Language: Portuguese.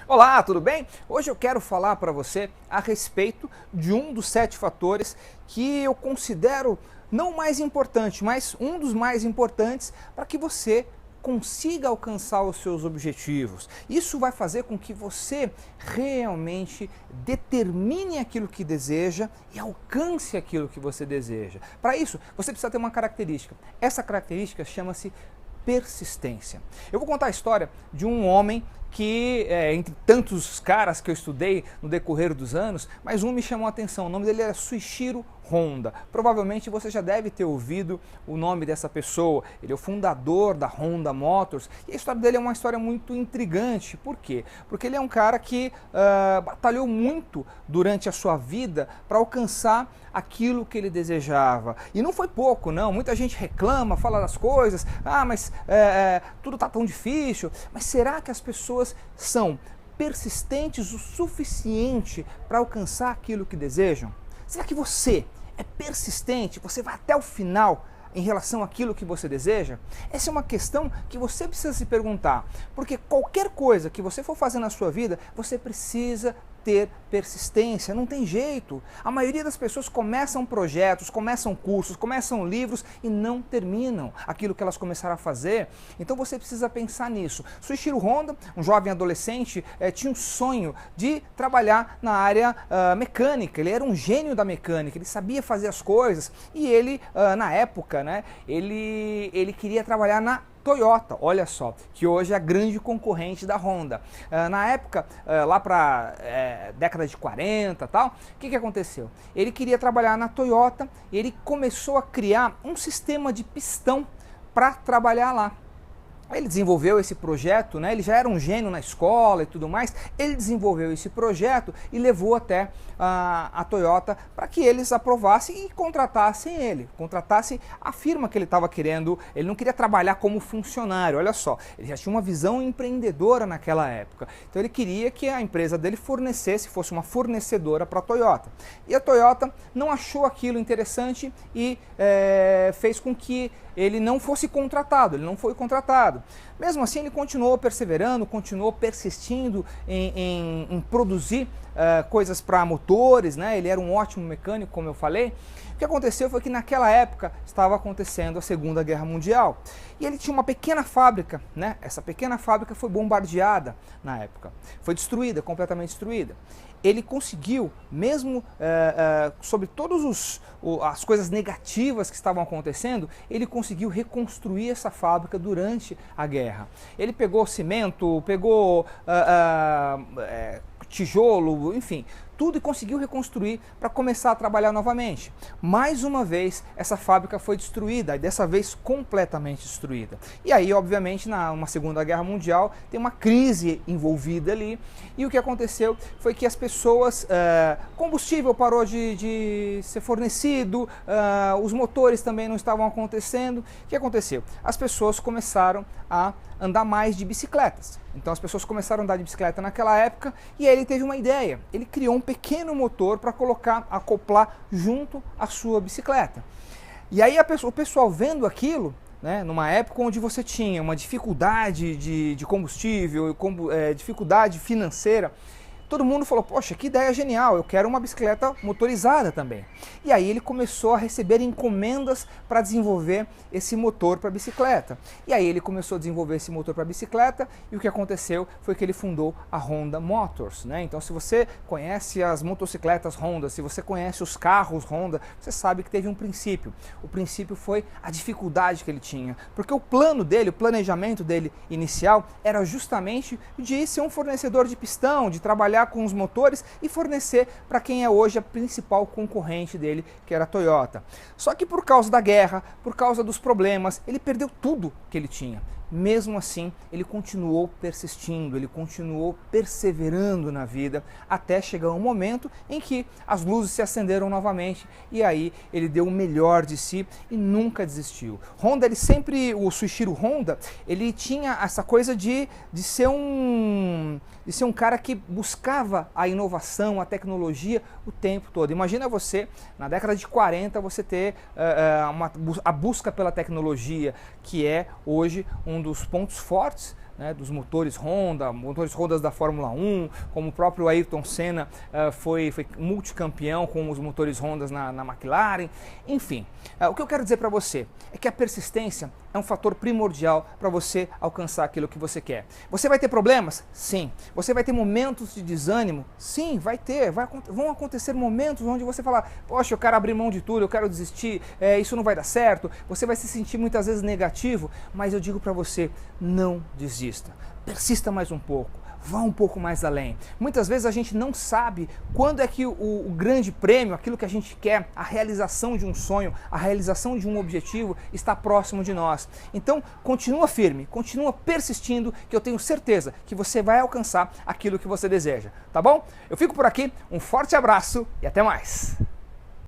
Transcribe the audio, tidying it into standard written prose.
Olá, tudo bem? Hoje eu quero falar para você a respeito de um dos 7 fatores que eu considero não o mais importante, mas um dos mais importantes para que você consiga alcançar os seus objetivos. Isso vai fazer com que você realmente determine aquilo que deseja e alcance aquilo que você deseja. Para isso, você precisa ter uma característica. Essa característica chama-se persistência. Eu vou contar a história de um homem que, entre tantos caras que eu estudei no decorrer dos anos, mas um me chamou a atenção. O nome dele era Suichiro Honda. Provavelmente você já deve ter ouvido o nome dessa pessoa. Ele é o fundador da Honda Motors e a história dele é uma história muito intrigante. Por quê? Porque ele é um cara que batalhou muito durante a sua vida para alcançar aquilo que ele desejava. E não foi pouco, não. Muita gente reclama, fala das coisas, mas tudo está tão difícil. Mas será que as pessoas são persistentes o suficiente para alcançar aquilo que desejam? Será que você é persistente? Você vai até o final em relação àquilo que você deseja? Essa é uma questão que você precisa se perguntar, porque qualquer coisa que você for fazer na sua vida, você precisa ter persistência, não tem jeito. A maioria das pessoas começam projetos, começam cursos, começam livros e não terminam aquilo que elas começaram a fazer. Então você precisa pensar nisso. Suichiro Honda, um jovem adolescente, tinha um sonho de trabalhar na área mecânica. Ele era um gênio da mecânica, ele sabia fazer as coisas e ele, na época, ele queria trabalhar na Toyota, olha só, que hoje é a grande concorrente da Honda. Na época, lá para década de 40 e tal, o que aconteceu? Ele queria trabalhar na Toyota e ele começou a criar um sistema de pistão para trabalhar lá. Ele desenvolveu esse projeto, ele já era um gênio na escola e tudo mais, ele desenvolveu esse projeto e levou até a Toyota para que eles aprovassem e contratassem ele, contratassem a firma que ele estava querendo. Ele não queria trabalhar como funcionário, olha só, ele já tinha uma visão empreendedora naquela época, então ele queria que a empresa dele fosse uma fornecedora para a Toyota. E a Toyota não achou aquilo interessante e fez com que ele não fosse contratado, ele não foi contratado. Mesmo assim, ele continuou perseverando, continuou persistindo em produzir coisas para motores, ele era um ótimo mecânico, como eu falei. O que aconteceu foi que naquela época estava acontecendo a Segunda Guerra Mundial e ele tinha uma pequena fábrica, essa pequena fábrica foi bombardeada na época, foi destruída, completamente destruída. Ele conseguiu, mesmo sobre todas as coisas negativas que estavam acontecendo, ele conseguiu reconstruir essa fábrica durante a guerra. Ele pegou cimento, pegou tijolo, enfim, tudo e conseguiu reconstruir para começar a trabalhar novamente. Mais uma vez, essa fábrica foi destruída, e dessa vez completamente destruída. E aí, obviamente, numa Segunda Guerra Mundial, tem uma crise envolvida ali, e o que aconteceu foi que as pessoas, combustível parou de ser fornecido, os motores também não estavam acontecendo. O que aconteceu? As pessoas começaram a andar mais de bicicletas. Então as pessoas começaram a andar de bicicleta naquela época e aí ele teve uma ideia. Ele criou um pequeno motor para acoplar junto à sua bicicleta. E aí o pessoal vendo aquilo, numa época onde você tinha uma dificuldade de combustível, dificuldade financeira, todo mundo falou, poxa, que ideia genial, eu quero uma bicicleta motorizada também. E aí ele começou a receber encomendas para desenvolver esse motor para bicicleta. E aí ele começou a desenvolver esse motor para bicicleta e o que aconteceu foi que ele fundou a Honda Motors. Então se você conhece as motocicletas Honda, se você conhece os carros Honda, você sabe que teve um princípio. O princípio foi a dificuldade que ele tinha, porque o plano dele, o planejamento dele inicial era justamente de ser um fornecedor de pistão, de trabalhar com os motores e fornecer para quem é hoje a principal concorrente dele, que era a Toyota. Só que por causa da guerra, por causa dos problemas, ele perdeu tudo que ele tinha. Mesmo assim, ele continuou persistindo, ele continuou perseverando na vida, até chegar um momento em que as luzes se acenderam novamente e aí ele deu o melhor de si e nunca desistiu. Honda, o Suichiro Honda, ele tinha essa coisa de ser um cara que buscava a inovação, a tecnologia o tempo todo. Imagina você, na década de 40, você ter a busca pela tecnologia, que é hoje um dos pontos fortes né, dos motores Hondas da Fórmula 1, como o próprio Ayrton Senna foi multicampeão com os motores Hondas na McLaren, enfim. O que eu quero dizer para você é que a persistência é um fator primordial para você alcançar aquilo que você quer. Você vai ter problemas? Sim. Você vai ter momentos de desânimo? Sim, vai ter. Vão acontecer momentos onde você fala, poxa, eu quero abrir mão de tudo, eu quero desistir, isso não vai dar certo. Você vai se sentir muitas vezes negativo, mas eu digo para você, não desista. Persista mais um pouco. Vá um pouco mais além. Muitas vezes a gente não sabe quando é que o grande prêmio, aquilo que a gente quer, a realização de um sonho, a realização de um objetivo está próximo de nós. Então, continua firme, continua persistindo, que eu tenho certeza que você vai alcançar aquilo que você deseja, tá bom? Eu fico por aqui, um forte abraço e até mais!